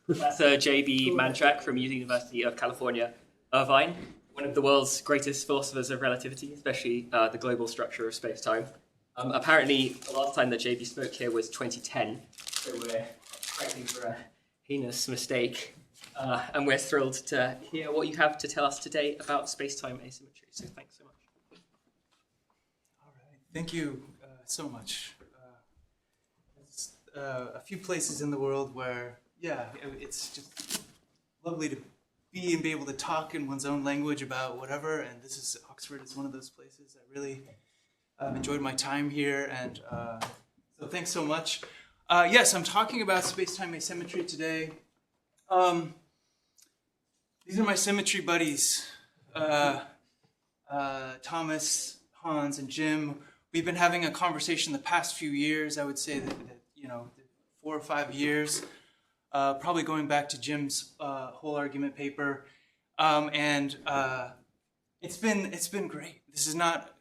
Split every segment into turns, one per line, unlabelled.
Professor J.B. Manchak from University of California, Irvine, one of the world's greatest philosophers of relativity, especially the global structure of space-time. Apparently, the last time that J.B. spoke here was 2010, so we're correcting for a heinous mistake. And we're thrilled to hear what you have to tell us today about space-time asymmetry. So thanks so much.
All right, thank you so much. There's a few places in the world where, it's just lovely to be able to talk in one's own language about whatever. And Oxford is one of those places. I really enjoyed my time here, and so thanks so much. Yes, I'm talking about space-time asymmetry today. These are my symmetry buddies, Thomas, Hans, and Jim. We've been having a conversation the past few years. I would say that 4 or 5 years, probably going back to Jim's whole argument paper, and it's been great. This is not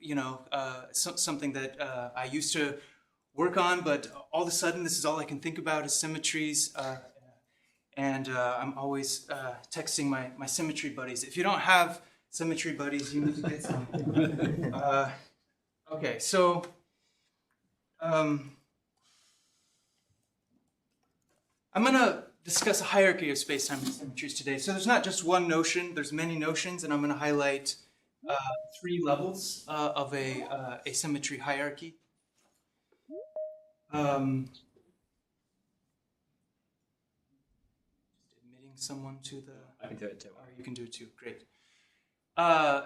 something that I used to work on, but all of a sudden this is all I can think about is symmetries. And I'm always texting my symmetry buddies. If you don't have symmetry buddies, you need to get some. Okay, so I'm going to discuss a hierarchy of space-time asymmetries today. So there's not just one notion, there's many notions, and I'm going to highlight 3 levels of a asymmetry hierarchy. Someone to the...
I can do it too.
You can do it too, great.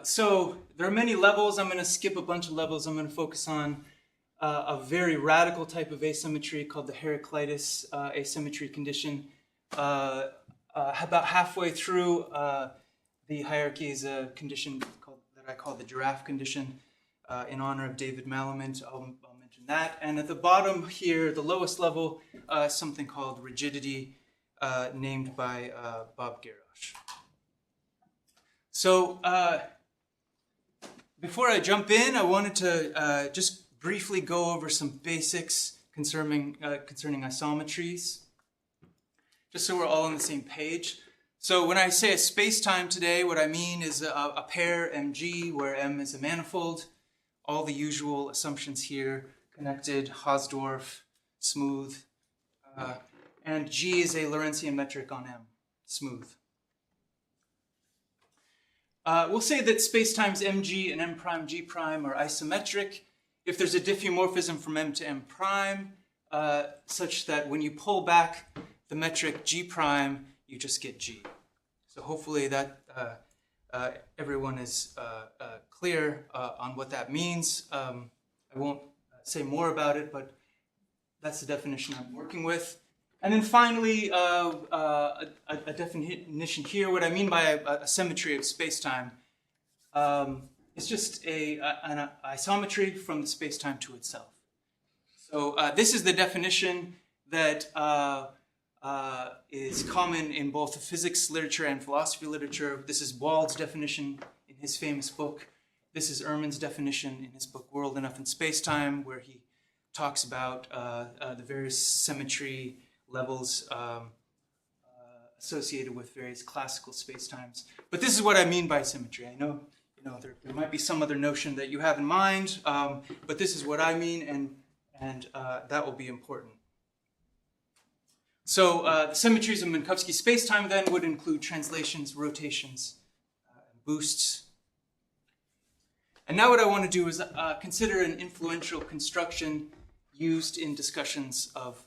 So there are many levels. I'm going to skip a bunch of levels. I'm going to focus on a very radical type of asymmetry called the Heraclitus asymmetry condition. About halfway through the hierarchy is a condition that I call the Giraffe condition in honor of David Malamud. I'll mention that. And at the bottom here, the lowest level, something called rigidity, named by Bob Giraffe. So before I jump in, I wanted to just briefly go over some basics concerning isometries, just so we're all on the same page. So when I say a space-time today, what I mean is a pair mg, where m is a manifold, all the usual assumptions here, connected, Hausdorff, smooth, and G is a Lorentzian metric on M, smooth. We'll say that spacetimes Mg and M prime G prime are isometric if there's a diffeomorphism from M to M prime, such that when you pull back the metric G prime, you just get G. So hopefully that everyone is clear on what that means. I won't say more about it, but that's the definition I'm working with. And then finally, a definition here. What I mean by a symmetry of spacetime is just an isometry from the spacetime to itself. So this is the definition that is common in both the physics literature and philosophy literature. This is Wald's definition in his famous book. This is Ehrman's definition in his book World Enough in Spacetime, where he talks about the various symmetry levels associated with various classical spacetimes. But this is what I mean by symmetry. I know there might be some other notion that you have in mind, but this is what I mean, and that will be important. So the symmetries of Minkowski spacetime then would include translations, rotations, and boosts. And now what I want to do is consider an influential construction used in discussions of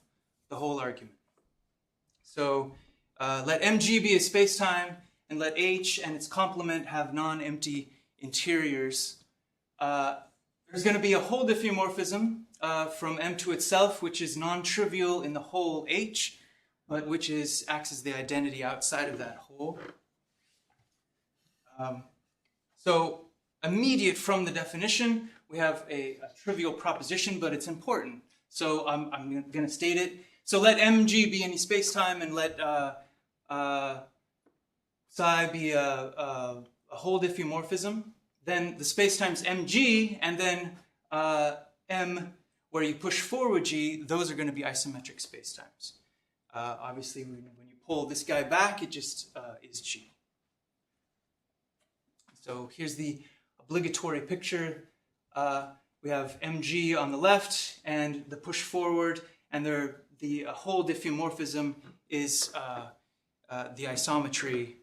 the whole argument. So let Mg be a spacetime, and let H and its complement have non-empty interiors. There's going to be a whole diffeomorphism from M to itself, which is non-trivial in the whole H, but which acts as the identity outside of that whole. So immediate from the definition, we have a trivial proposition, but it's important. So I'm going to state it. So let Mg be any spacetime, and let psi be a whole diffeomorphism. Then the spacetimes Mg, and then M, where you push forward G, those are going to be isometric spacetimes. Obviously, when you pull this guy back, it just is G. So here's the obligatory picture. We have mg on the left and the push forward, and the whole diffeomorphism is the isometry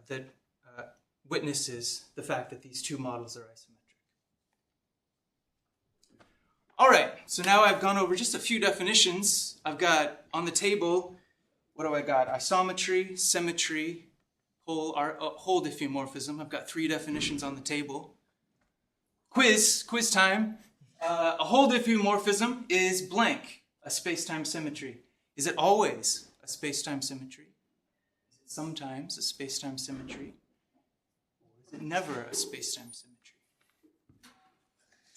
that witnesses the fact that these two models are isometric. All right, so now I've gone over just a few definitions. I've got on the table, what do I got? Isometry, symmetry, whole diffeomorphism. I've got 3 definitions on the table. Quiz time. A whole diffeomorphism is blank, a space-time symmetry. Is it always a space-time symmetry? Is it sometimes a space-time symmetry? Or is it never a space-time symmetry?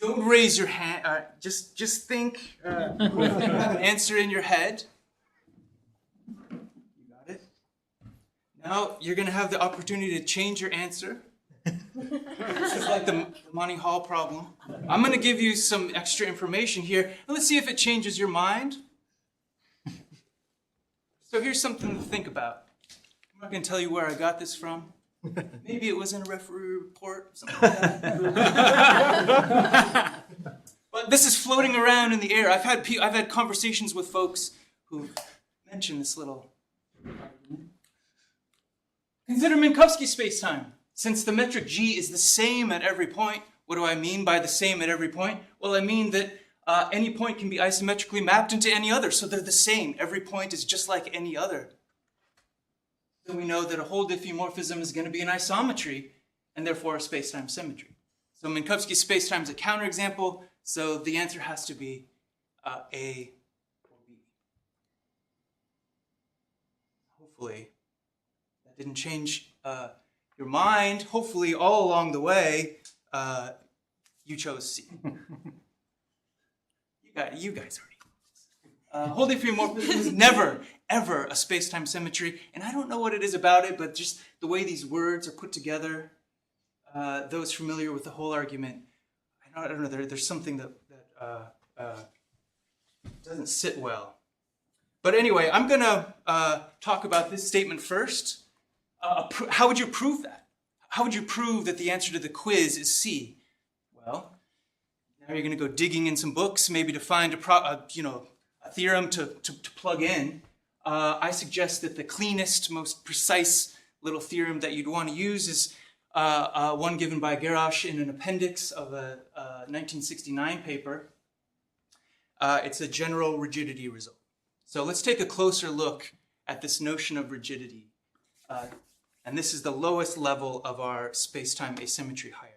Don't raise your hand. Just think. Have an answer in your head. You got it? Now you're going to have the opportunity to change your answer. This is like the Monty Hall problem. I'm going to give you some extra information here, and let's see if it changes your mind. So here's something to think about. I'm not going to tell you where I got this from. Maybe it was in a referee report, something like that. But this is floating around in the air. I've had conversations with folks who mentioned this little argument. Consider Minkowski spacetime. Since the metric G is the same at every point, what do I mean by the same at every point? Well, I mean that any point can be isometrically mapped into any other, so they're the same. Every point is just like any other. Then we know that a whole diffeomorphism is going to be an isometry, and therefore a space-time symmetry. So Minkowski spacetime is a counterexample, so the answer has to be A or B. Hopefully, that didn't change your mind. Hopefully, all along the way, you chose C. You guys already. Whole diffeomorphism is never, ever a space-time symmetry, and I don't know what it is about it, but just the way these words are put together, those familiar with the whole argument, I don't know. There's something that doesn't sit well. But anyway, I'm going to talk about this statement first. How would you prove that? How would you prove that the answer to the quiz is C? Well, now you're going to go digging in some books, maybe to find a theorem to plug in. I suggest that the cleanest, most precise little theorem that you'd want to use is one given by Giraffe in an appendix of a 1969 paper. It's a general rigidity result. So let's take a closer look at this notion of rigidity. And this is the lowest level of our space-time asymmetry hierarchy.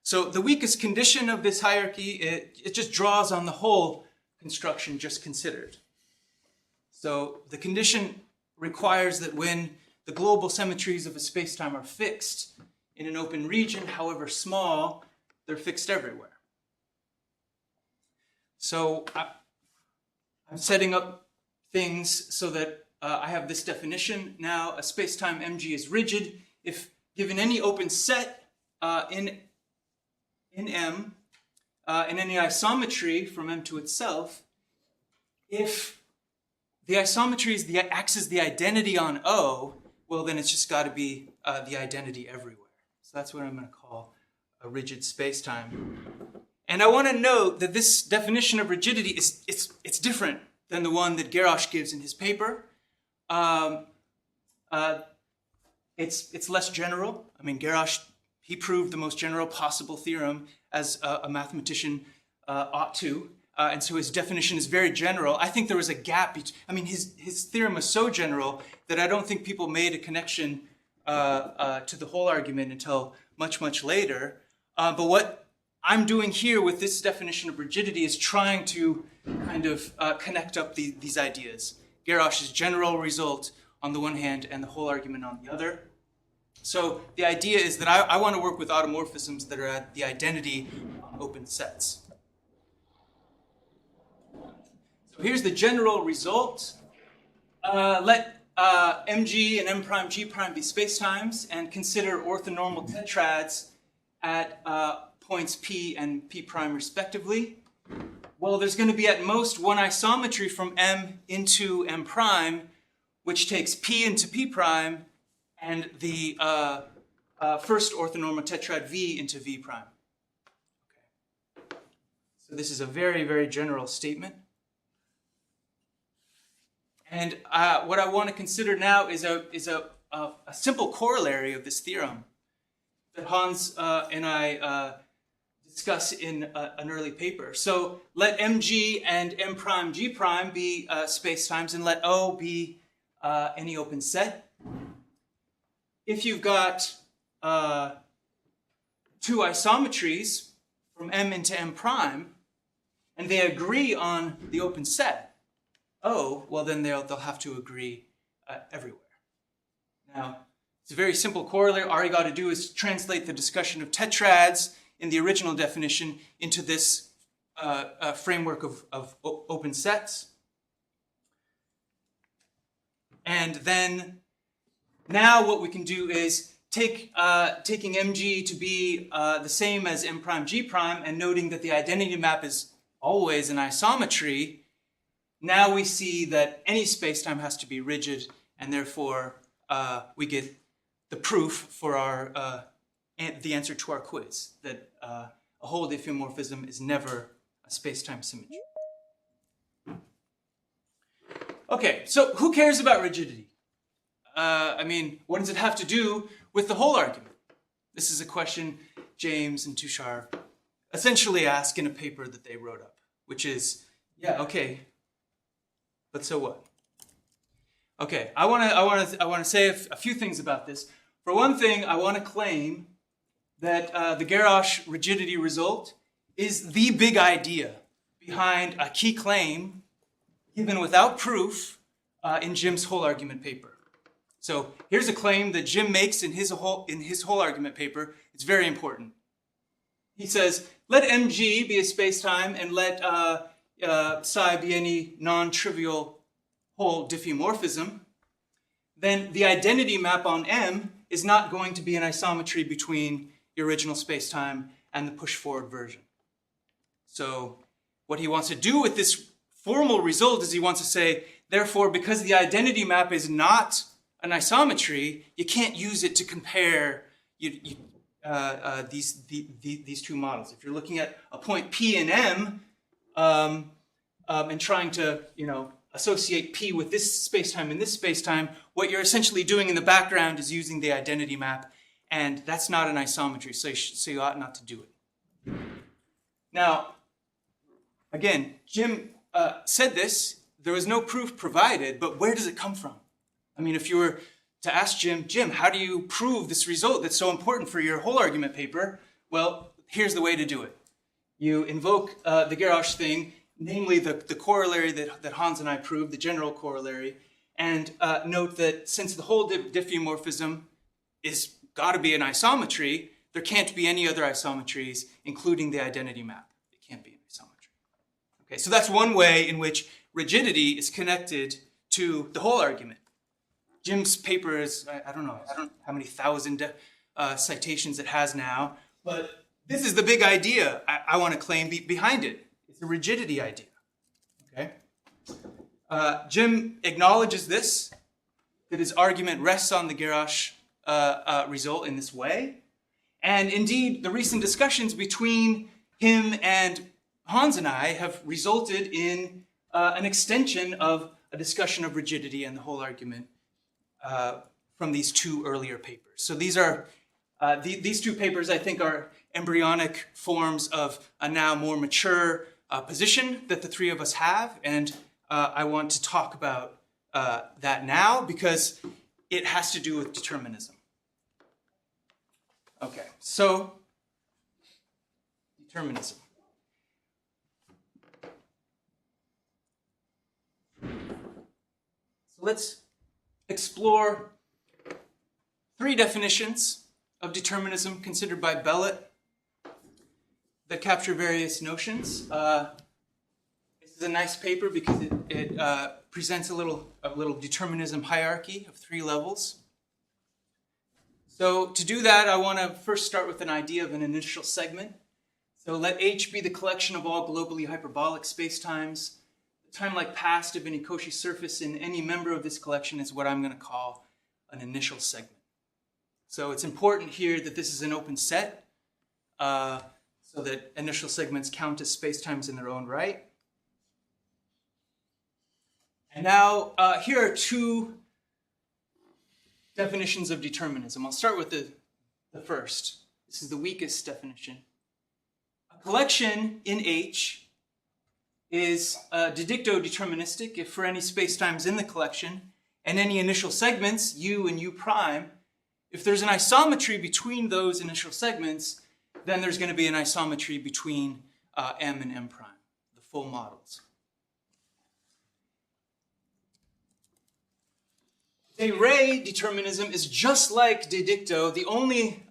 So the weakest condition of this hierarchy, it just draws on the whole construction just considered. So the condition requires that when the global symmetries of a space-time are fixed in an open region, however small, they're fixed everywhere. So I'm setting up things so that I have this definition. Now, a space-time mg is rigid if given any open set in M, in any isometry from M to itself, if the isometry acts as the identity on O, well, then it's just got to be the identity everywhere. So that's what I'm going to call a rigid space-time. And I want to note that this definition of rigidity it's different than the one that Giraffe gives in his paper. It's less general. I mean, Giraffe, he proved the most general possible theorem as a mathematician ought to. And so his definition is very general. I think there was a gap. His theorem was so general that I don't think people made a connection to the whole argument until much, much later. But what I'm doing here with this definition of rigidity is trying to kind of connect up these ideas. Garage's general result on the one hand and the whole argument on the other. So the idea is that I want to work with automorphisms that are at the identity on open sets. So here's the general result. Let mg and m prime g prime be spacetimes and consider orthonormal tetrads at points p and p prime respectively. Well, there's going to be at most one isometry from M into M prime, which takes P into P prime, and the first orthonormal tetrad V into V prime. Okay. So this is a very, very general statement. And what I want to consider now is a simple corollary of this theorem that Hans and I discuss in an early paper. So let Mg and M prime G prime be spacetimes, and let O be any open set. If you've got two isometries from M into M prime, and they agree on the open set, O, well then they'll have to agree everywhere. Now, it's a very simple corollary. All you got to do is translate the discussion of tetrads in the original definition into this framework of open sets. And then now what we can do is taking Mg to be the same as M prime G prime, and noting that the identity map is always an isometry. Now we see that any spacetime has to be rigid, and therefore we get the proof for our the answer to our quiz, that a whole diffeomorphism is never a spacetime symmetry. Okay, so who cares about rigidity? I mean, what does it have to do with the whole argument? This is a question James and Tushar essentially ask in a paper that they wrote up, which is, yeah, okay, but so what? Okay, I want to say a few things about this. For one thing, I want to claim that the Giraffe rigidity result is the big idea behind a key claim given without proof in Jim's whole argument paper. So here's a claim that Jim makes in his whole argument paper. It's very important. He says, let Mg be a spacetime and let psi be any non-trivial whole diffeomorphism. Then the identity map on M is not going to be an isometry between the original spacetime and the push-forward version. So what he wants to do with this formal result is he wants to say, therefore, because the identity map is not an isometry, you can't use it to compare these two models. If you're looking at a point P and M and trying to associate P with this spacetime and this spacetime, what you're essentially doing in the background is using the identity map, and that's not an isometry, so you ought not to do it. Now, again, Jim said this. There was no proof provided, but where does it come from? I mean, if you were to ask Jim, how do you prove this result that's so important for your whole argument paper? Well, here's the way to do it. You invoke the Giraffe thing, namely the corollary that Hans and I proved, the general corollary, and note that since the whole diffeomorphism is got to be an isometry, there can't be any other isometries, including the identity map. It can't be an isometry. Okay, so that's one way in which rigidity is connected to the whole argument. Jim's paper is, I don't know how many thousand citations it has now, but this is the big idea I want to claim behind it. It's a rigidity idea. Okay? Jim acknowledges this, that his argument rests on the Giraffe result in this way. And indeed, the recent discussions between him and Hans and I have resulted in an extension of a discussion of rigidity and the whole argument from these two earlier papers. So these are these two papers, I think, are embryonic forms of a now more mature position that the three of us have, and I want to talk about that now because it has to do with determinism. Okay, so determinism. So let's explore three definitions of determinism considered by Bellet that capture various notions. This is a nice paper because it presents a little determinism hierarchy of 3 levels. So to do that, I want to first start with an idea of an initial segment. So let H be the collection of all globally hyperbolic spacetimes. The time-like past of any Cauchy surface in any member of this collection is what I'm going to call an initial segment. So it's important here that this is an open set, so that initial segments count as spacetimes in their own right. And now here are two definitions of determinism. I'll start with the first. This is the weakest definition. A collection in H is de dicto deterministic if for any spacetimes in the collection and any initial segments, U and U prime, if there's an isometry between those initial segments, then there's going to be an isometry between M and M prime, the full models. De Rey determinism is just like de dicto. The only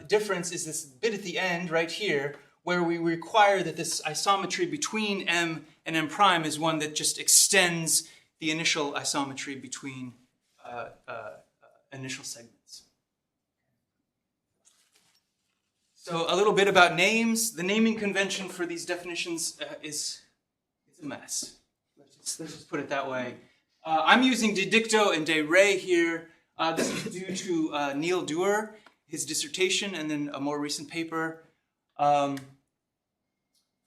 difference is this bit at the end right here, where we require that this isometry between M and M prime is one that just extends the initial isometry between initial segments. So a little bit about names. The naming convention for these definitions is a mess. Let's just put it that way. I'm using de dicto and de Rey here. This is due to Neil Dewar, his dissertation, and then a more recent paper. From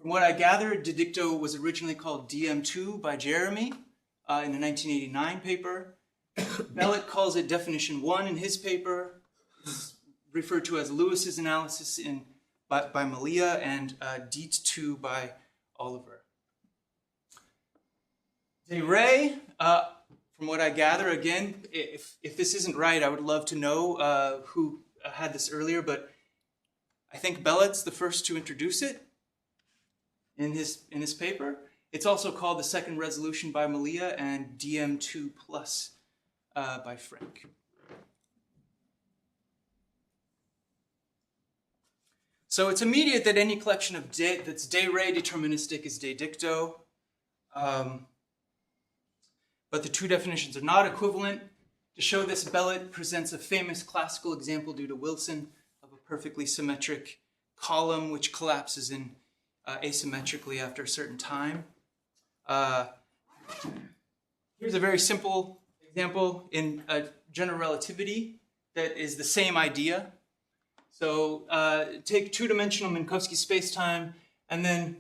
what I gathered, de dicto was originally called DM2 by Jeremy in a 1989 paper. Bellot calls it definition 1 in his paper. It's referred to as Lewis's analysis by Malia, and Dietz 2 by Oliver. De Rey, from what I gather, again, if this isn't right, I would love to know who had this earlier, but I think Bellot's the first to introduce it in his paper. It's also called the second resolution by Malia and DM2 plus by Frank. So it's immediate that any collection of that's de Rey deterministic is de dicto. But the two definitions are not equivalent. To show this, Bellot presents a famous classical example due to Wilson of a perfectly symmetric column which collapses in asymmetrically after a certain time. Here's a very simple example in general relativity that is the same idea. So take two-dimensional Minkowski spacetime and then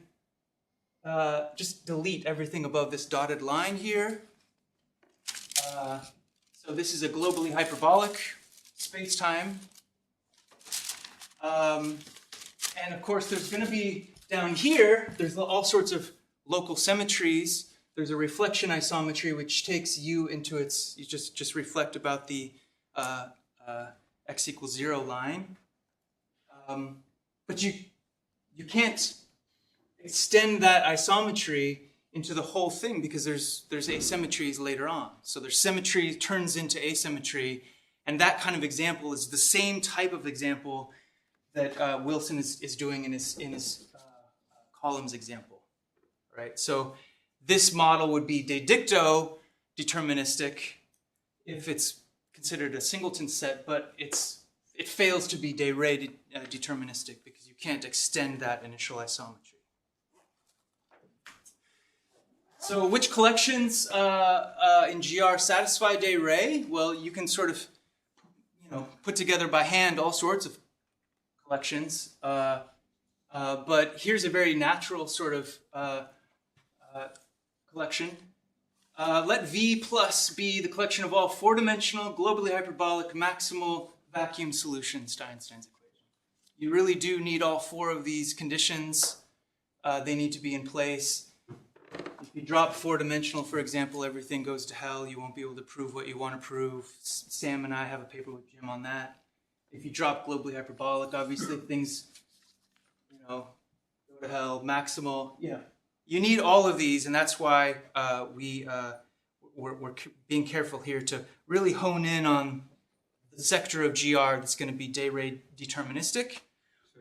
just delete everything above this dotted line here. So this is a globally hyperbolic spacetime. And of course, there's going to be down here, there's all sorts of local symmetries. There's a reflection isometry which takes U into its, you just reflect about the x equals 0 line. But you can't extend that isometry into the whole thing because there's asymmetries later on. So there's symmetry turns into asymmetry, and that kind of example is the same type of example that Wilson is doing in his columns example, right? So this model would be de dicto deterministic if it's considered a singleton set, but it fails to be de Rey deterministic because you can't extend that initial isometry. So which collections in GR satisfy de Rey? Well, you can sort of, put together by hand all sorts of collections, but here's a very natural sort of collection. Let V plus be the collection of all four-dimensional, globally hyperbolic, maximal vacuum solutions to Einstein's equation. You really do need all four of these conditions. They need to be in place. If you drop four-dimensional, for example, everything goes to hell. You won't be able to prove what you want to prove. Sam and I have a paper with Jim on that. If you drop globally hyperbolic, obviously things, go to hell. Maximal, you need all of these, and that's why we're being careful here to really hone in on the sector of GR that's going to be de Rey deterministic.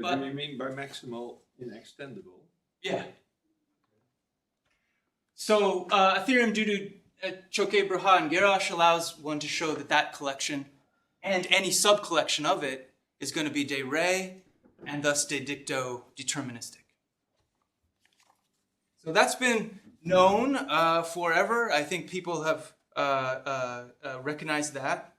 So do you mean by maximal inextendable?
Yeah. So a theorem due to Choquet, Braha, and Giraffe allows one to show that collection and any subcollection of it is going to be de Rey and thus de dicto deterministic. So that's been known forever. I think people have recognized that.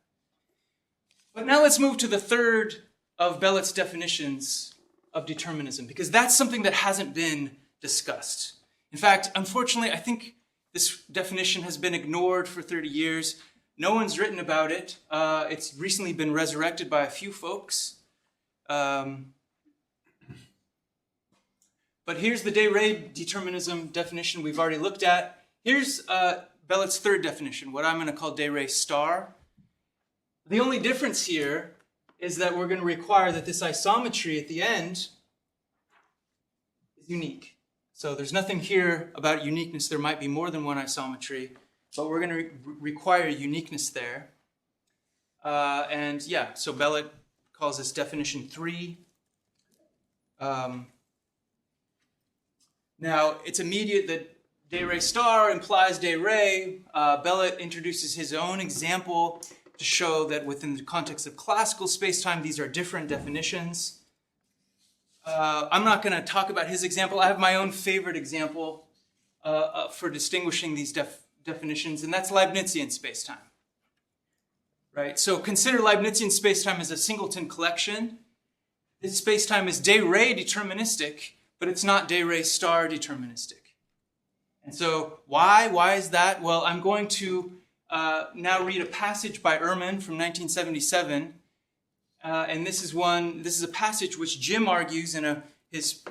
But now let's move to the third of Bellet's definitions of determinism, because that's something that hasn't been discussed. In fact, unfortunately, I think this definition has been ignored for 30 years. No one's written about it. It's recently been resurrected by a few folks. But here's the de re determinism definition we've already looked at. Here's Bellet's third definition, what I'm going to call de re star. The only difference here is that we're going to require that this isometry at the end is unique. So there's nothing here about uniqueness. There might be more than one isometry, but we're going to require uniqueness there. So Bellet calls this definition 3. Now, it's immediate that de re star implies de re. Bellet introduces his own example to show that within the context of classical spacetime, these are different definitions. I'm not going to talk about his example. I have my own favorite example for distinguishing these definitions, and that's Leibnizian spacetime. Right? So consider Leibnizian spacetime as a singleton collection. This spacetime is de re deterministic, but it's not de re star deterministic. And so why? Why is that? Well, I'm going to now read a passage by Ehrman from 1977. And this is a passage which Jim argues in his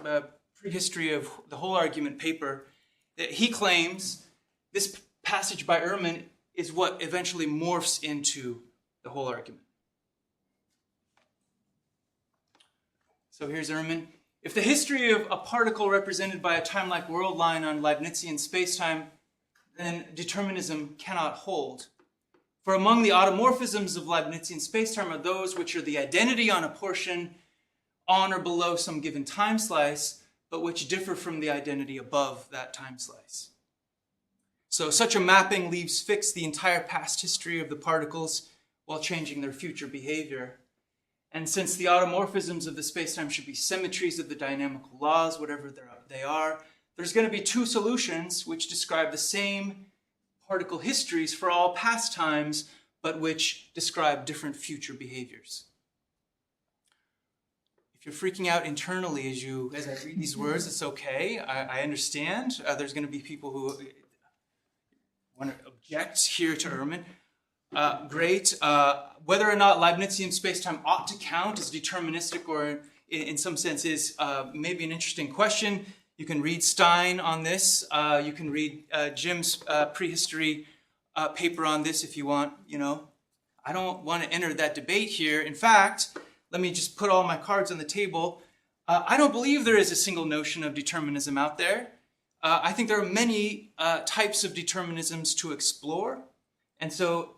prehistory of the whole argument paper, that he claims this passage by Ehrman is what eventually morphs into the whole argument. So here's Ehrman. If the history of a particle represented by a time-like world line on Leibnizian spacetime, then determinism cannot hold. For among the automorphisms of Leibnizian spacetime are those which are the identity on a portion on or below some given time slice, but which differ from the identity above that time slice. So such a mapping leaves fixed the entire past history of the particles while changing their future behavior. And since the automorphisms of the spacetime should be symmetries of the dynamical laws, whatever they are, there's going to be two solutions which describe the same particle histories for all past times, but which describe different future behaviors. If you're freaking out internally as I read these words, it's okay. I understand. There's going to be people who want to object here to Ehrman. Great. Whether or not Leibnizian spacetime ought to count as deterministic or in some sense is maybe an interesting question. You can read Stein on this. You can read Jim's prehistory paper on this if you want. I don't want to enter that debate here. In fact, let me just put all my cards on the table. I don't believe there is a single notion of determinism out there. I think there are many types of determinisms to explore. And so,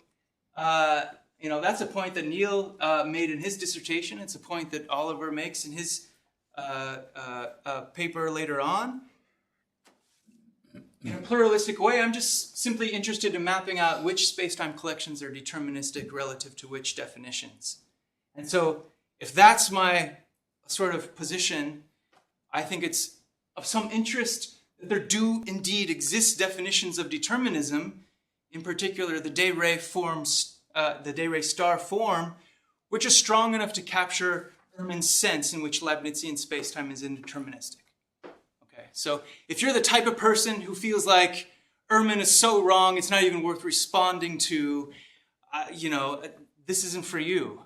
that's a point that Neil made in his dissertation. It's a point that Oliver makes in his paper later on. In a pluralistic way, I'm just simply interested in mapping out which spacetime collections are deterministic relative to which definitions. And so, if that's my sort of position, I think it's of some interest that there do indeed exist definitions of determinism, in particular the de re star form, which is strong enough to capture Ehrman's sense in which Leibnizian spacetime is indeterministic. Okay, so if you're the type of person who feels like Ehrman is so wrong, it's not even worth responding to, this isn't for you.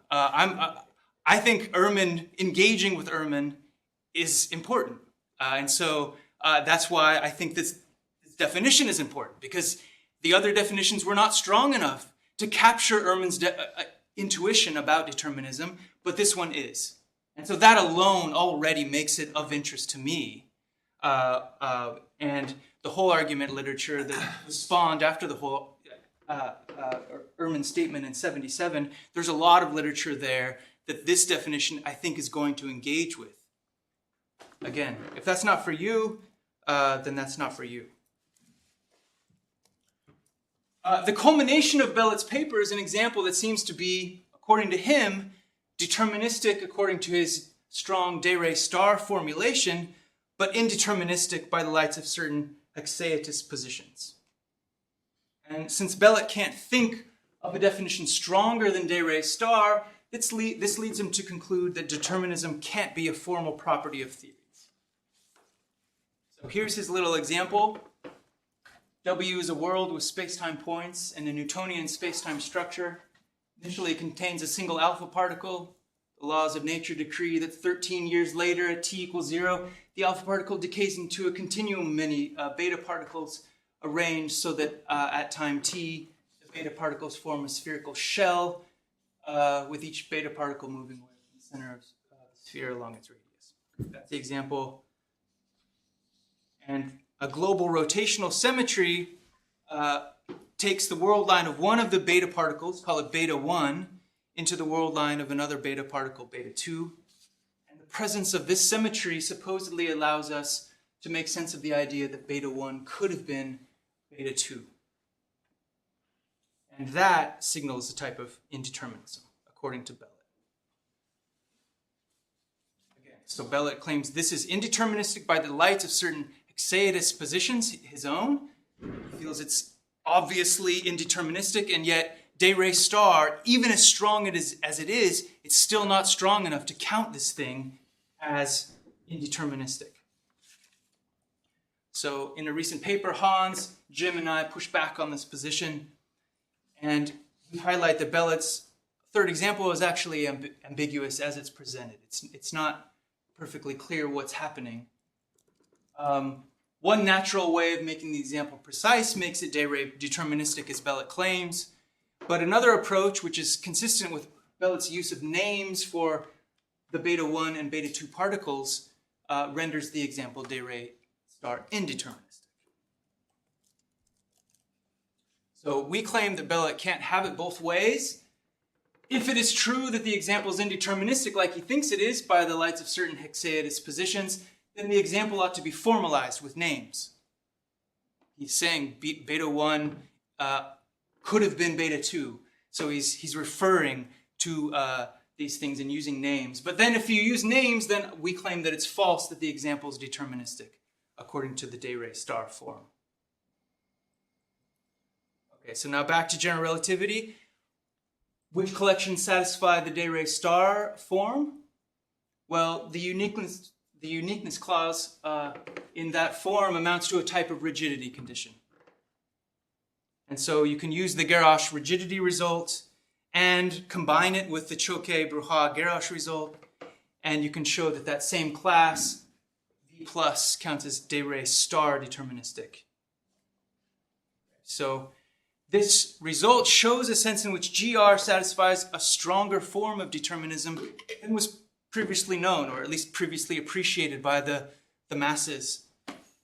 I think engaging with Ehrman is important. And so that's why I think this definition is important, because the other definitions were not strong enough to capture Ehrman's intuition about determinism, but this one is. And so that alone already makes it of interest to me. And the whole argument literature that spawned after the whole Ehrman statement in 77, there's a lot of literature there that this definition, I think, is going to engage with. Again, if that's not for you, then that's not for you. The culmination of Bellet's paper is an example that seems to be, according to him, deterministic according to his strong de re star formulation, but indeterministic by the lights of certain haecceitis positions. And since Bellet can't think of a definition stronger than de re star, this leads him to conclude that determinism can't be a formal property of theories. So here's his little example. W is a world with space-time points and a Newtonian space-time structure. Initially, it contains a single alpha particle. The laws of nature decree that 13 years later, at t equals 0, the alpha particle decays into a continuum of many beta particles arranged so that at time t, the beta particles form a spherical shell with each beta particle moving away from the center of the sphere along its radius. That's the example. And a global rotational symmetry takes the world line of one of the beta particles, call it beta 1, into the world line of another beta particle, beta 2. And the presence of this symmetry supposedly allows us to make sense of the idea that beta 1 could have been beta 2. And that signals a type of indeterminism, according to Bellet. Again, so Bellet claims this is indeterministic by the lights of certain haecceitis positions, his own. He feels it's obviously indeterministic, and yet de re star, even as strong as it is, it's still not strong enough to count this thing as indeterministic. So in a recent paper, Hans, Jim, and I push back on this position, and we highlight that Bellet's third example is actually ambiguous as it's presented. It's not perfectly clear what's happening. One natural way of making the example precise makes it de re deterministic, as Bellet claims. But another approach, which is consistent with Bellet's use of names for the beta 1 and beta 2 particles, renders the example de re star indeterministic. So we claim that Bellet can't have it both ways. If it is true that the example is indeterministic like he thinks it is by the lights of certain haecceitis positions, then the example ought to be formalized with names. He's saying beta 1 could have been beta 2. So he's referring to these things and using names. But then if you use names, then we claim that it's false that the example is deterministic, according to the de re star form. Okay, so now back to general relativity. Which collections satisfy the de re star form? Well, the uniqueness clause in that form amounts to a type of rigidity condition. And so you can use the Giraffe rigidity result and combine it with the Choquet-Bruhat-Giraffe result, and you can show that that same class, V plus, counts as de re star deterministic. So this result shows a sense in which GR satisfies a stronger form of determinism than was previously known, or at least previously appreciated by the masses.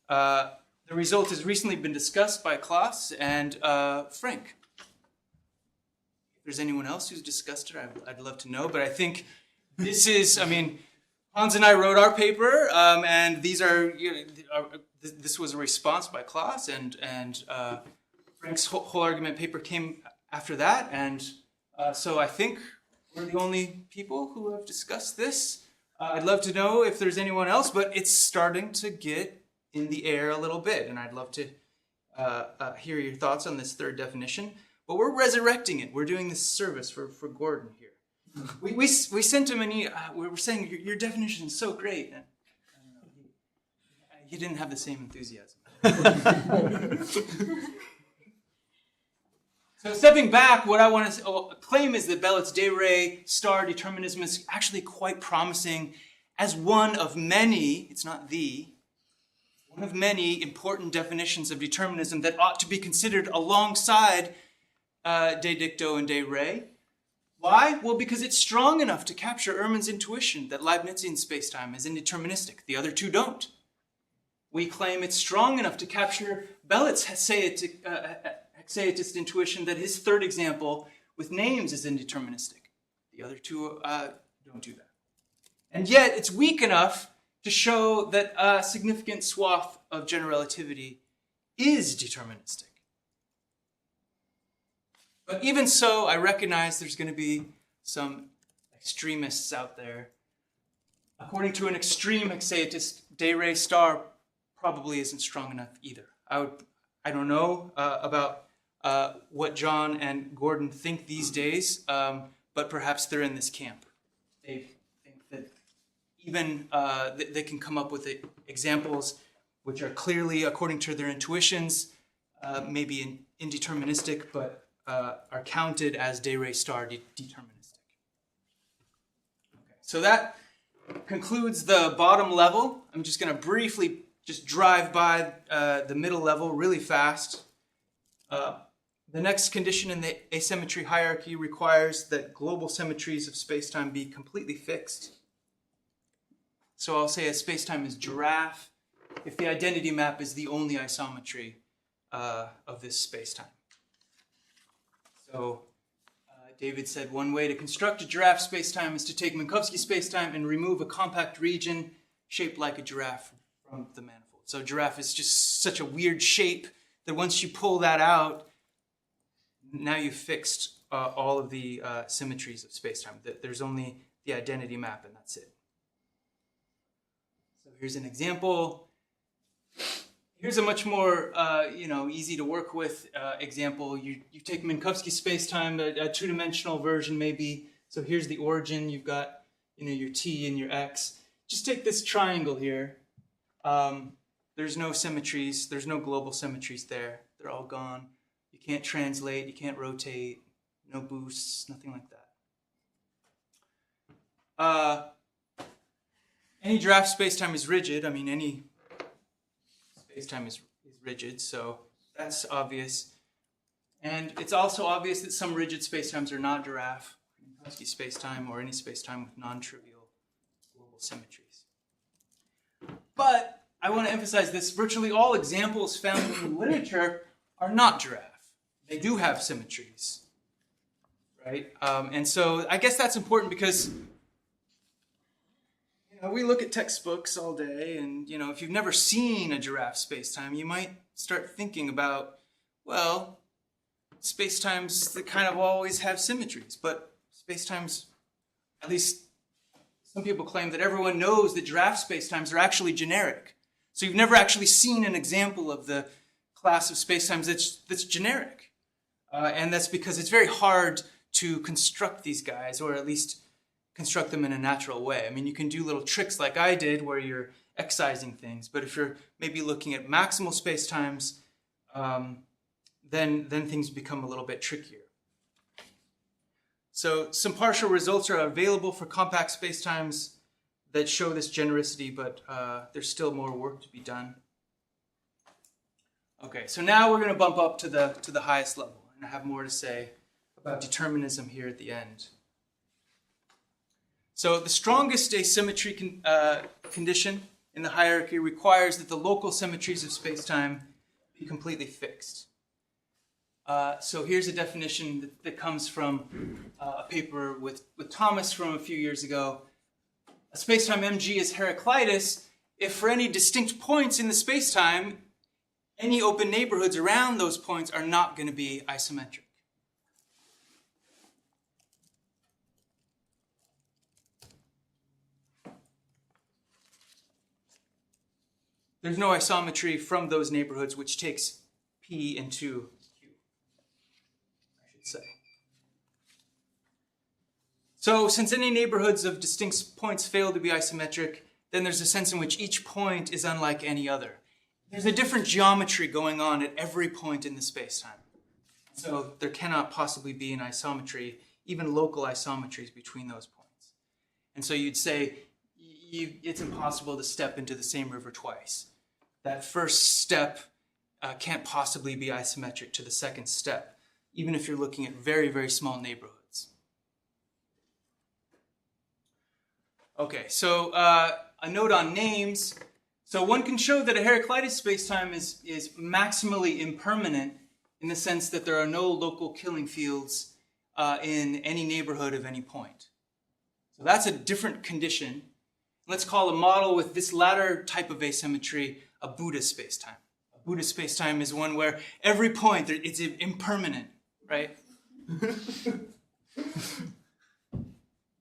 The result has recently been discussed by Klaas and Frank. If there's anyone else who's discussed it, I'd love to know, but I think this is, Hans and I wrote our paper, and these are, this was a response by Klaas, and Frank's whole argument paper came after that, and so I think we're the only people who have discussed this. I'd love to know if there's anyone else, but it's starting to get in the air a little bit, and I'd love to hear your thoughts on this third definition. But we're resurrecting it. We're doing this service for Gordon here. We sent him we were saying, your definition is so great. And I don't know, he didn't have the same enthusiasm. So stepping back, what I want to claim is that Bellet's de re star determinism is actually quite promising as one of many, it's not the, one of many important definitions of determinism that ought to be considered alongside de dicto and de re. Why? Well, because it's strong enough to capture Ehrman's intuition that Leibnizian spacetime is indeterministic. The other two don't. We claim it's strong enough to capture Bellet's haecceitis intuition that his third example with names is indeterministic. The other two don't do that. And yet, it's weak enough to show that a significant swath of general relativity is deterministic. But even so, I recognize there's going to be some extremists out there. According to an extreme haecceitist, de re star probably isn't strong enough either. I don't know about what John and Gordon think these days, but perhaps they're in this camp. They think that even they can come up with examples which are clearly, according to their intuitions, maybe indeterministic, but are counted as de re star deterministic. Okay, so that concludes the bottom level. I'm just going to briefly just drive by the middle level really fast. The next condition in the asymmetry hierarchy requires that global symmetries of spacetime be completely fixed. So I'll say a spacetime is Giraffe if the identity map is the only isometry of this spacetime. So David said one way to construct a Giraffe spacetime is to take Minkowski spacetime and remove a compact region shaped like a giraffe from the manifold. So Giraffe is just such a weird shape that once you pull that out, now you've fixed all of the symmetries of spacetime. There's only the identity map, and that's it. So here's an example. Here's a much more easy to work with example. You take Minkowski spacetime, a two-dimensional version maybe. So here's the origin. You've got your t and your x. Just take this triangle here. There's no symmetries. There's no global symmetries there. They're all gone. You can't translate. You can't rotate. No boosts. Nothing like that. Any Giraffe spacetime is rigid. I mean, any spacetime is rigid, so that's obvious. And it's also obvious that some rigid spacetimes are not Giraffe, Minkowski spacetime, or any spacetime with non-trivial global symmetries. But I want to emphasize this: virtually all examples found in the literature are not Giraffe. They do have symmetries, right? And so I guess that's important because we look at textbooks all day, and if you've never seen a Giraffe spacetime, you might start thinking about, well, spacetimes that kind of always have symmetries, but spacetimes, at least some people claim that everyone knows that Giraffe spacetimes are actually generic. So you've never actually seen an example of the class of spacetimes that's generic. And that's because it's very hard to construct these guys, or at least construct them in a natural way. I mean, you can do little tricks like I did where you're excising things, but if you're maybe looking at maximal spacetimes, then things become a little bit trickier. So some partial results are available for compact spacetimes that show this genericity, but there's still more work to be done. Okay, so now we're going to bump up to the highest level, and I have more to say about determinism here at the end. So the strongest asymmetry condition in the hierarchy requires that the local symmetries of spacetime be completely fixed. So here's a definition that comes from a paper with Thomas from a few years ago. A spacetime mg is Heraclitus if for any distinct points in the spacetime, any open neighborhoods around those points are not going to be isometric. There's no isometry from those neighborhoods, which takes P into Q, I should say. So since any neighborhoods of distinct points fail to be isometric, then there's a sense in which each point is unlike any other. There's a different geometry going on at every point in the spacetime. So there cannot possibly be an isometry, even local isometries between those points. And so you'd say it's impossible to step into the same river twice. That first step can't possibly be isometric to the second step, even if you're looking at very, very small neighborhoods. Okay, so a note on names. So one can show that a Heraclitus spacetime is maximally impermanent in the sense that there are no local killing fields in any neighborhood of any point. So that's a different condition. Let's call a model with this latter type of asymmetry a Buddha spacetime. A Buddha spacetime is one where every point it's impermanent, right?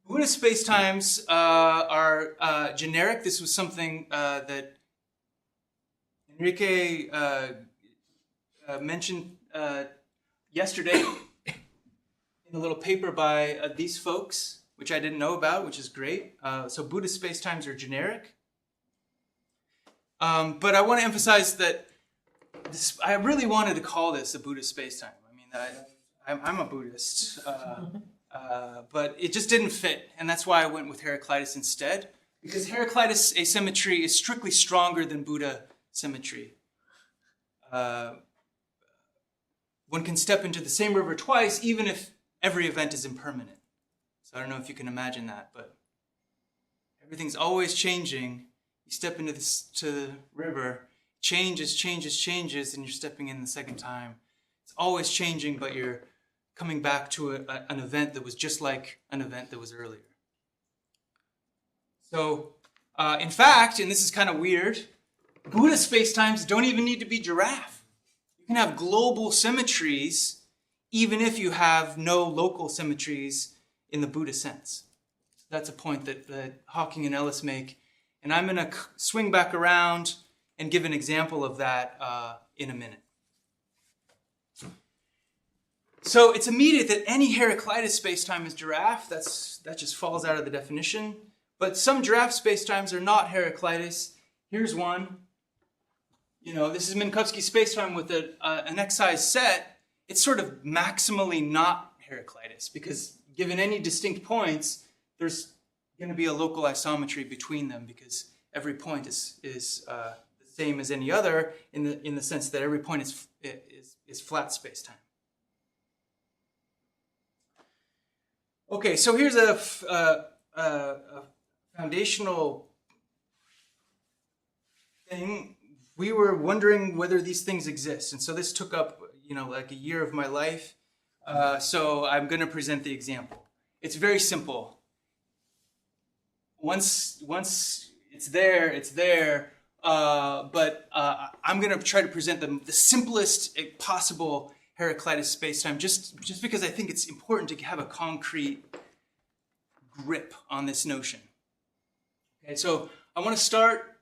Buddha spacetimes are generic. This was something that Enrique mentioned yesterday in a little paper by these folks, which I didn't know about, which is great. So Buddhist spacetimes are generic. But I want to emphasize that I really wanted to call this a Buddhist spacetime. I mean, I'm a Buddhist, but it just didn't fit, and that's why I went with Heraclitus instead, because Heraclitus asymmetry is strictly stronger than Buddha symmetry. One can step into the same river twice, even if every event is impermanent. So I don't know if you can imagine that, but everything's always changing. You step into the river, changes, and you're stepping in the second time. It's always changing, but you're coming back to an event that was just like an event that was earlier. So, in fact, and this is kind of weird, Buddha spacetimes don't even need to be giraffe. You can have global symmetries even if you have no local symmetries in the Buddha sense. That's a point that Hawking and Ellis make. And I'm going to swing back around and give an example of that in a minute. So it's immediate that any Heraclitus spacetime is giraffe. That just falls out of the definition. But some giraffe spacetimes are not Heraclitus. Here's one. This is Minkowski spacetime with an X-size set. It's sort of maximally not Heraclitus because given any distinct points, there's going to be a local isometry between them because every point is the same as any other in the sense that every point is flat spacetime. Okay, so here's a foundational thing. We were wondering whether these things exist, and so this took up like a year of my life. So I'm going to present the example. It's very simple. Once it's there, it's there. But I'm going to try to present the simplest possible Heraclitus spacetime, just because I think it's important to have a concrete grip on this notion. Okay, so I want to start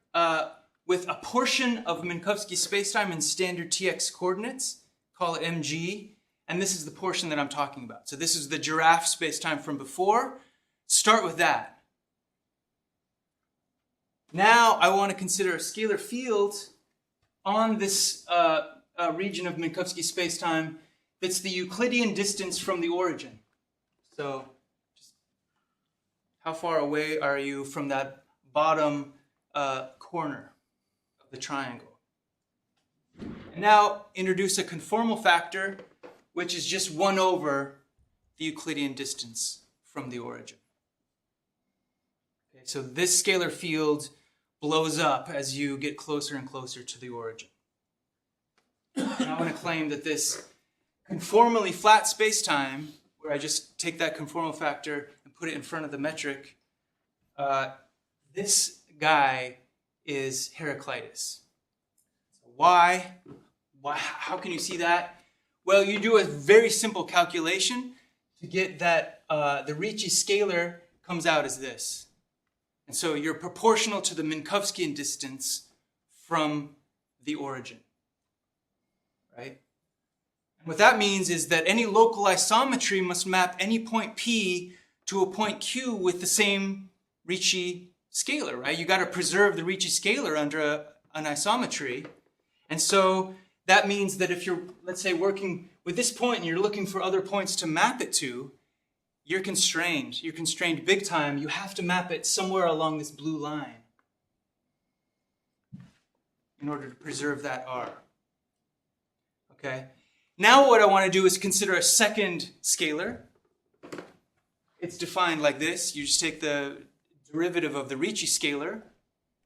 with a portion of Minkowski spacetime in standard TX coordinates, call it mg, and this is the portion that I'm talking about. So this is the giraffe spacetime from before. Start with that. Now I want to consider a scalar field on this region of Minkowski spacetime that's the Euclidean distance from the origin. So just how far away are you from that bottom corner of the triangle? And now introduce a conformal factor, which is just 1 over the Euclidean distance from the origin. Okay, so this scalar field blows up as you get closer and closer to the origin. And I want to claim that this conformally flat spacetime, where I just take that conformal factor and put it in front of the metric, this guy is Heraclitus. So why? How can you see that? Well, you do a very simple calculation to get that the Ricci scalar comes out as this. And so you're proportional to the Minkowskian distance from the origin, right? And what that means is that any local isometry must map any point P to a point Q with the same Ricci scalar, right? You got to preserve the Ricci scalar under an isometry. And so that means that if you're, let's say, working with this point and you're looking for other points to map it to, you're constrained. You're constrained big time. You have to map it somewhere along this blue line in order to preserve that R. Okay? Now what I want to do is consider a second scalar. It's defined like this. You just take the derivative of the Ricci scalar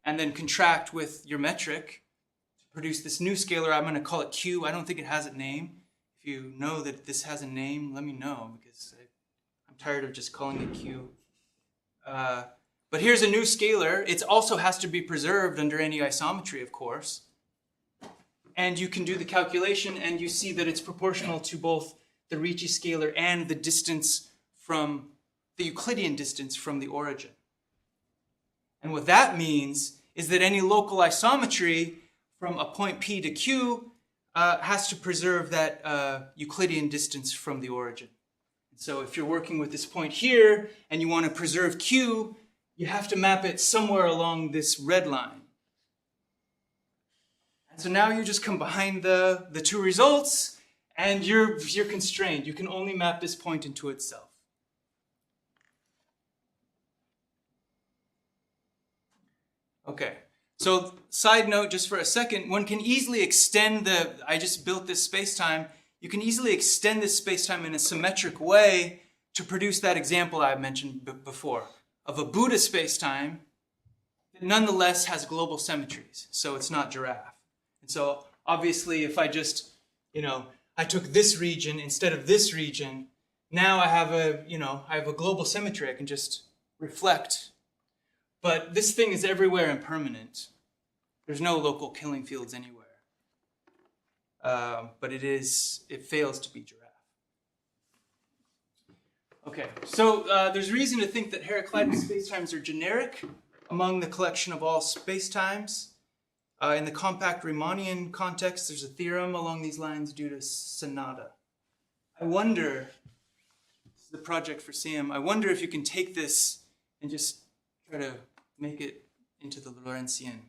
and then contract with your metric to produce this new scalar. I'm going to call it Q. I don't think it has a name. If you know that this has a name, let me know, because I'm tired of just calling it Q. But here's a new scalar. It also has to be preserved under any isometry, of course. And you can do the calculation, and you see that it's proportional to both the Ricci scalar and the distance from the Euclidean distance from the origin. And what that means is that any local isometry from a point P to Q has to preserve that Euclidean distance from the origin. So if you're working with this point here and you want to preserve Q, you have to map it somewhere along this red line. And so now you just combine the two results and you're constrained. You can only map this point into itself. Okay, so side note just for a second, one can easily extend I just built this spacetime. You can easily extend this spacetime in a symmetric way to produce that example I mentioned before of a Buddha spacetime that nonetheless has global symmetries. So it's not Giraffe. And so obviously if I just, I took this region instead of this region, now I have a global symmetry. I can just reflect. But this thing is everywhere impermanent. There's no local killing fields anywhere. But it fails to be Giraffe. Okay, so there's reason to think that Heraclitus spacetimes are generic among the collection of all spacetimes. In the compact Riemannian context, there's a theorem along these lines due to Sonata. I wonder, this is the project for CM, I wonder if you can take this and just try to make it into the Lorentzian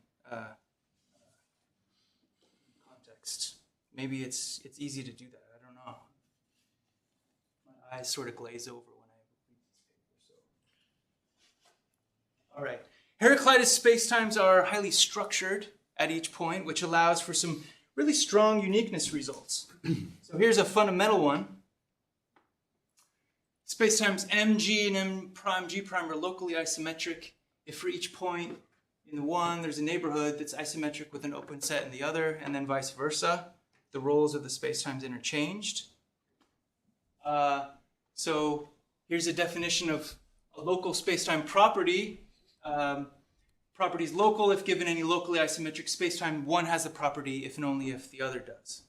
context. Maybe it's easy to do that. I don't know. My eyes sort of glaze over when I read this paper. So, all right. Heraclitus spacetimes are highly structured at each point, which allows for some really strong uniqueness results. So here's a fundamental one. Spacetimes mg and m prime g prime are locally isometric if for each point in the one there's a neighborhood that's isometric with an open set in the other, and then vice versa. The roles of the spacetimes interchanged. So here's a definition of a local spacetime property. Property is local if given any locally isometric spacetime. One has the property if and only if the other does.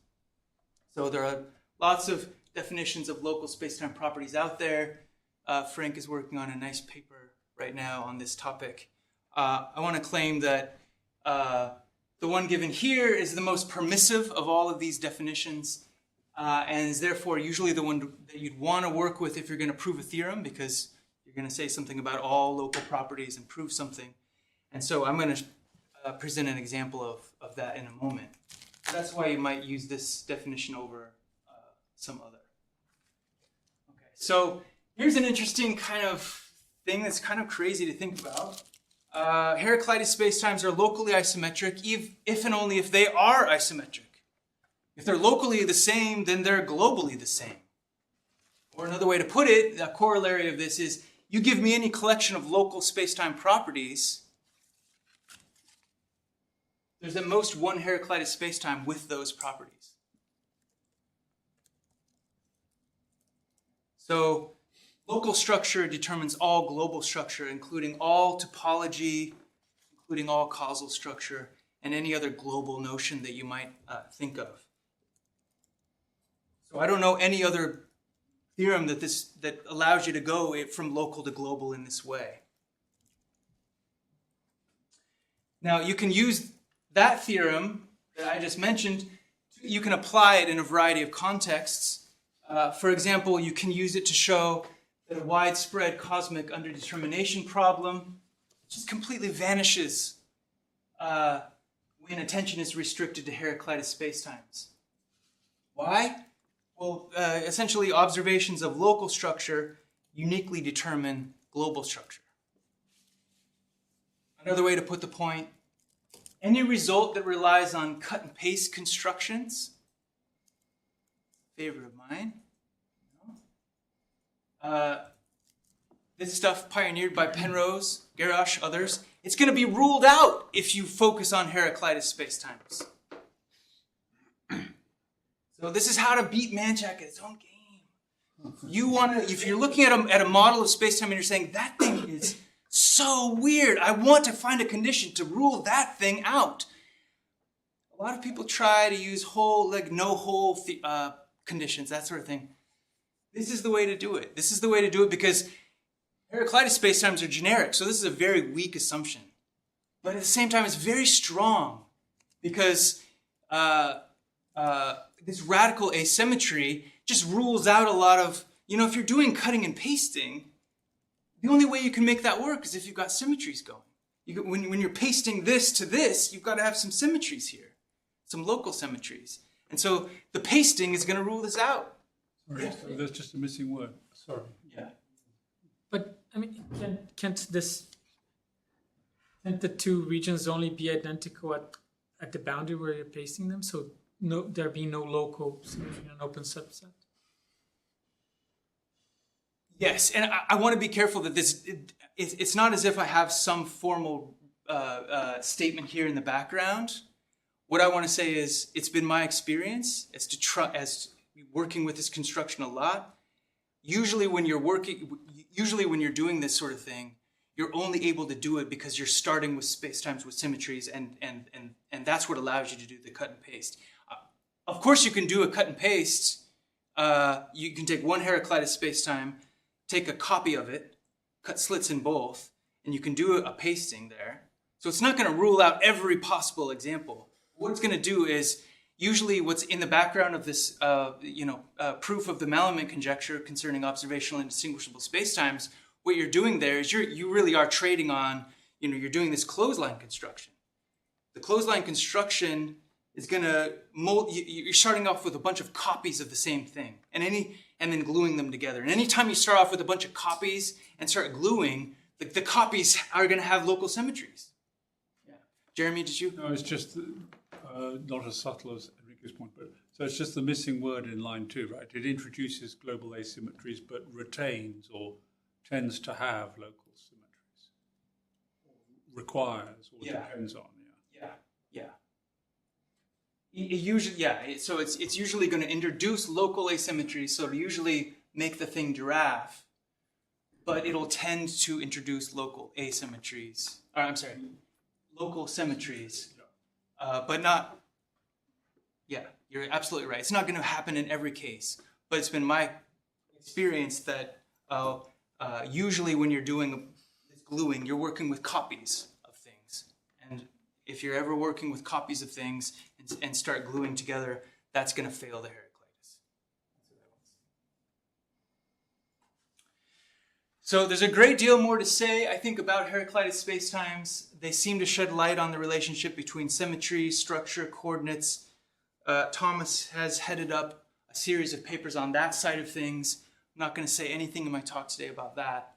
So there are lots of definitions of local spacetime properties out there. Frank is working on a nice paper right now on this topic. I want to claim that the one given here is the most permissive of all of these definitions, and is therefore usually the one that you'd want to work with if you're going to prove a theorem, because you're going to say something about all local properties and prove something. And so I'm going to present an example of that in a moment. That's why you might use this definition over some other. Okay, so here's an interesting kind of thing that's kind of crazy to think about. Heraclitus spacetimes are locally isometric if and only if they are isometric. If they're locally the same, then they're globally the same. Or another way to put it, a corollary of this is, you give me any collection of local spacetime properties, there's at most one Heraclitus spacetime with those properties. So local structure determines all global structure, including all topology, including all causal structure, and any other global notion that you might think of. So I don't know any other theorem that allows you to go from local to global in this way. Now you can use that theorem that I just mentioned, you can apply it in a variety of contexts. For example, you can use it to show that a widespread cosmic underdetermination problem just completely vanishes when attention is restricted to Heraclitus spacetimes. Why? Well, essentially observations of local structure uniquely determine global structure. Another way to put the point, any result that relies on cut and paste constructions, favorite of mine. This stuff pioneered by Penrose, Giraffe, others, it's going to be ruled out if you focus on Heraclitus spacetimes. So this is how to beat Manchak at its own game. If you're looking at a model of spacetime and you're saying, that thing is so weird, I want to find a condition to rule that thing out. A lot of people try to use no-hole conditions, that sort of thing. This is the way to do it. This is the way to do it because Heraclitus spacetimes are generic, so this is a very weak assumption. But at the same time, it's very strong because this radical asymmetry just rules out a lot of, if you're doing cutting and pasting, the only way you can make that work is if you've got symmetries going. When you're pasting this to this, you've got to have some symmetries here, some local symmetries. And so the pasting is going to rule this out.
Sorry,
Yeah.
so there's just a missing word. Sorry.
Yeah.
But I mean, can't the two regions only be identical at the boundary where you're pasting them? So there be no local symmetry in an open subset.
Yes, and I want to be careful that it's not as if I have some formal statement here in the background. What I want to say is it's been my experience as working with this construction a lot. Usually when you're doing this sort of thing, you're only able to do it because you're starting with spacetimes with symmetries, and that's what allows you to do the cut and paste. Of course, you can do a cut and paste. You can take one Heraclitus spacetime, take a copy of it, cut slits in both, and you can do a pasting there. So it's not going to rule out every possible example. What it's going to do is, usually what's in the background of this proof of the Malamute conjecture concerning observational and distinguishable spacetimes, what you're doing there is you really are trading on, you're doing this clothesline construction. The clothesline construction is going to you're starting off with a bunch of copies of the same thing, and then gluing them together. And anytime you start off with a bunch of copies and start gluing, the copies are going to have local symmetries. Yeah. Jeremy, did you?
No, it's just not as subtle as Enrico's point, but so it's just the missing word in line 2, right? It introduces global asymmetries, but retains or tends to have local symmetries. Requires or depends on.
Yeah. So it's usually going to introduce local asymmetries, so it'll usually make the thing giraffe, but it'll tend to introduce local asymmetries. Local symmetries, but not. Yeah, you're absolutely right. It's not going to happen in every case, but it's been my experience that usually when you're doing this gluing, you're working with copies of things, and if you're ever working with copies of things and start gluing together, that's going to fail the Heraclitus. So there's a great deal more to say, I think, about Heraclitus spacetimes. They seem to shed light on the relationship between symmetry, structure, coordinates. Thomas has headed up a series of papers on that side of things. I'm not going to say anything in my talk today about that.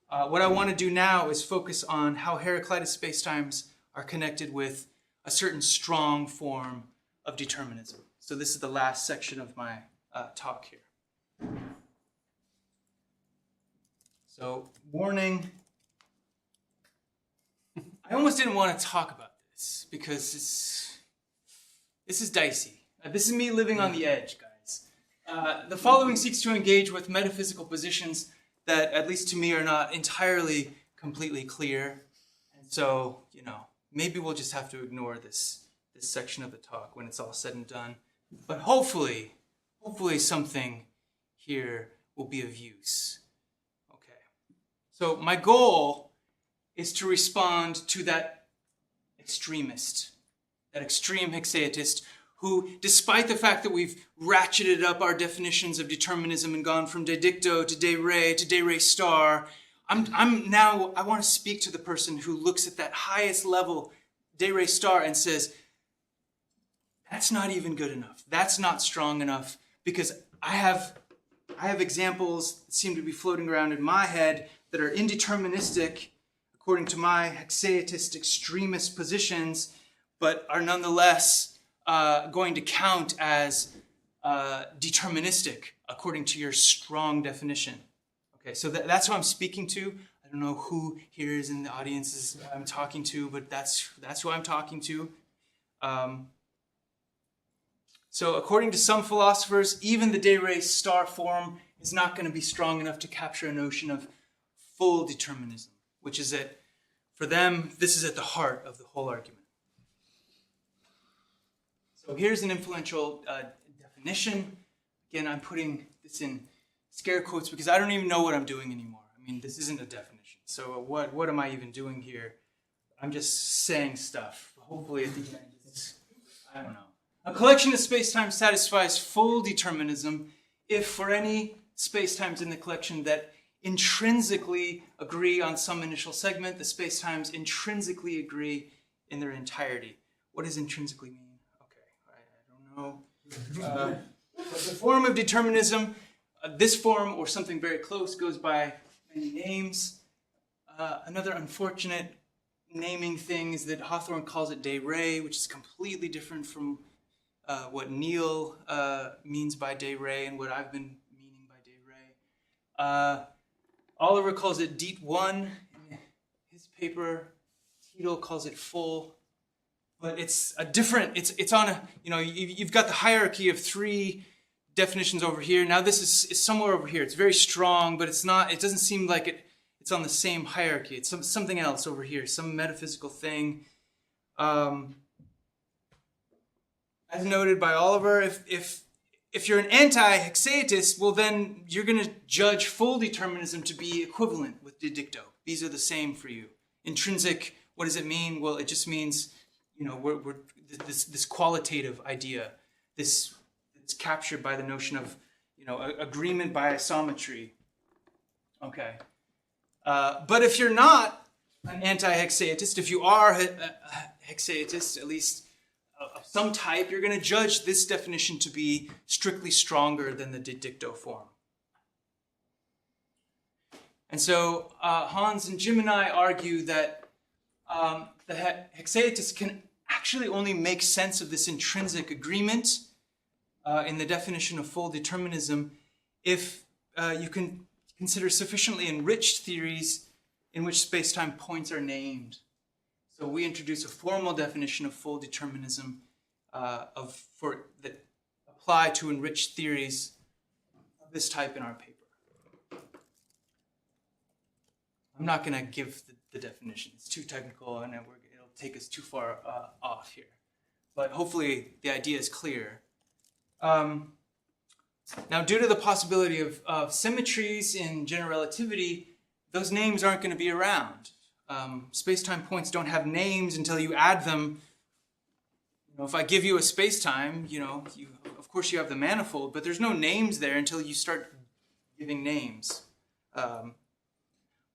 What I want to do now is focus on how Heraclitus spacetimes are connected with a certain strong form of determinism. So this is the last section of my talk here. So, warning. I almost didn't want to talk about this because this is dicey. This is me living on the edge, guys. The following seeks to engage with metaphysical positions that, at least to me, are not entirely completely clear. And so, maybe we'll just have to ignore this section of the talk when it's all said and done. But hopefully something here will be of use. Okay. So my goal is to respond to that extremist, that extreme haecceitist who, despite the fact that we've ratcheted up our definitions of determinism and gone from de dicto to de re star, I want to speak to the person who looks at that highest level, de re star, and says, that's not even good enough. That's not strong enough, because I have examples that seem to be floating around in my head that are indeterministic according to my haecceitist extremist positions, but are nonetheless going to count as deterministic according to your strong definition. Okay, so that's who I'm speaking to. I don't know who here is in the audience I'm talking to, but that's who I'm talking to. So according to some philosophers, even the de re star form is not going to be strong enough to capture a notion of full determinism, which is that, for them, this is at the heart of the whole argument. So here's an influential definition. Again, I'm putting this in scare quotes because I don't even know what I'm doing anymore. I mean, this isn't a definition. So what am I even doing here? I'm just saying stuff. Hopefully at the end, I don't know. A collection of spacetimes satisfies full determinism if for any spacetimes in the collection that intrinsically agree on some initial segment, the spacetimes intrinsically agree in their entirety. What does intrinsically mean? Okay, I don't know. But the form of determinism, this form or something very close goes by many names. Another unfortunate naming thing is that Hawthorne calls it de re, which is completely different from what Neil means by de re and what I've been meaning by de re. Oliver calls it det one in his paper. Tito calls it full. But it's a different, it's on a, you've got the hierarchy of three definitions over here. Now this is somewhere over here. It's very strong, but it's not, it doesn't seem like it's on the same hierarchy. It's something else over here, some metaphysical thing. As noted by Oliver, if you're an anti-haecceitist, well then you're going to judge full determinism to be equivalent with de dicto. These are the same for you. Intrinsic, what does it mean? Well, it just means, we're this qualitative idea. It's captured by the notion of, agreement by isometry. Okay. But if you're not an anti-haecceitist, if you are a haecceitist, at least of some type, you're going to judge this definition to be strictly stronger than the de dicto form. And so Hans and Jim and I argue that the haecceitist can actually only make sense of this intrinsic agreement in the definition of full determinism if you can consider sufficiently enriched theories in which space-time points are named. So we introduce a formal definition of full determinism that apply to enriched theories of this type in our paper. I'm not going to give the definition. It's too technical and it'll take us too far off here. But hopefully the idea is clear. Now, due to the possibility of symmetries in general relativity, those names aren't going to be around. Space-time points don't have names until you add them. If I give you a space-time, of course you have the manifold, but there's no names there until you start giving names.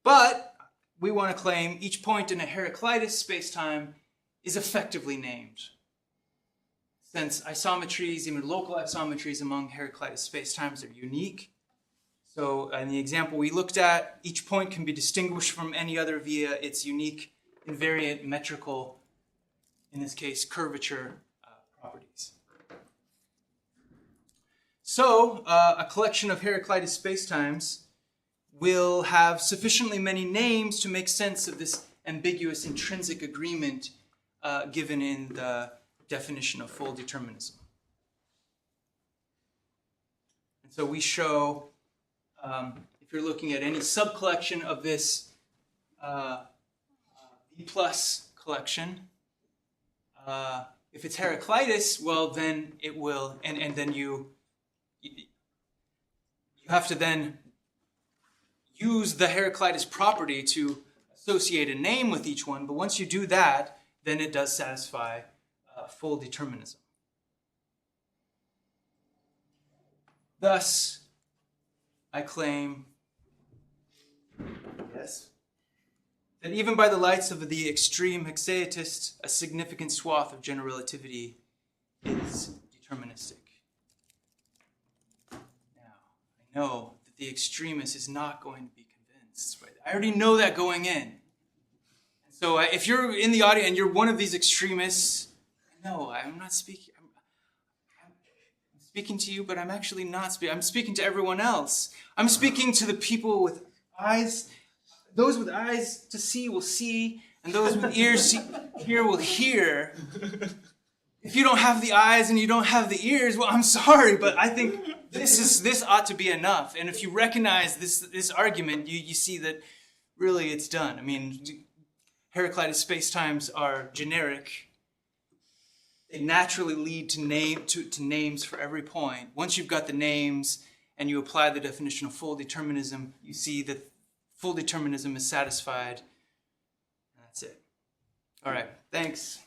But we want to claim each point in a Heraclitus space-time is effectively named. Since isometries, even local isometries among Heraclitus spacetimes are unique. So in the example we looked at, each point can be distinguished from any other via its unique invariant metrical, in this case, curvature properties. So a collection of Heraclitus spacetimes will have sufficiently many names to make sense of this ambiguous intrinsic agreement given in the definition of full determinism. And so we show, if you're looking at any subcollection of this V plus collection, if it's Heraclitus, well then it will, and then you have to then use the Heraclitus property to associate a name with each one, but once you do that, then it does satisfy full determinism. Thus, I claim, that even by the lights of the extreme haecceitist, a significant swath of general relativity is deterministic. Now, I know that the extremist is not going to be convinced. Right? I already know that going in. So if you're in the audience and you're one of these extremists, no, I'm not speaking. I'm speaking to you, but I'm actually not speaking. I'm speaking to everyone else. I'm speaking to the people with eyes. Those with eyes to see will see, and those with ears to hear will hear. If you don't have the eyes and you don't have the ears, well, I'm sorry, but I think this ought to be enough. And if you recognize this argument, you see that really it's done. I mean, Heraclitus spacetimes are generic. They naturally lead to names for every point. Once you've got the names and you apply the definition of full determinism, you see that full determinism is satisfied. And that's it. All right, thanks.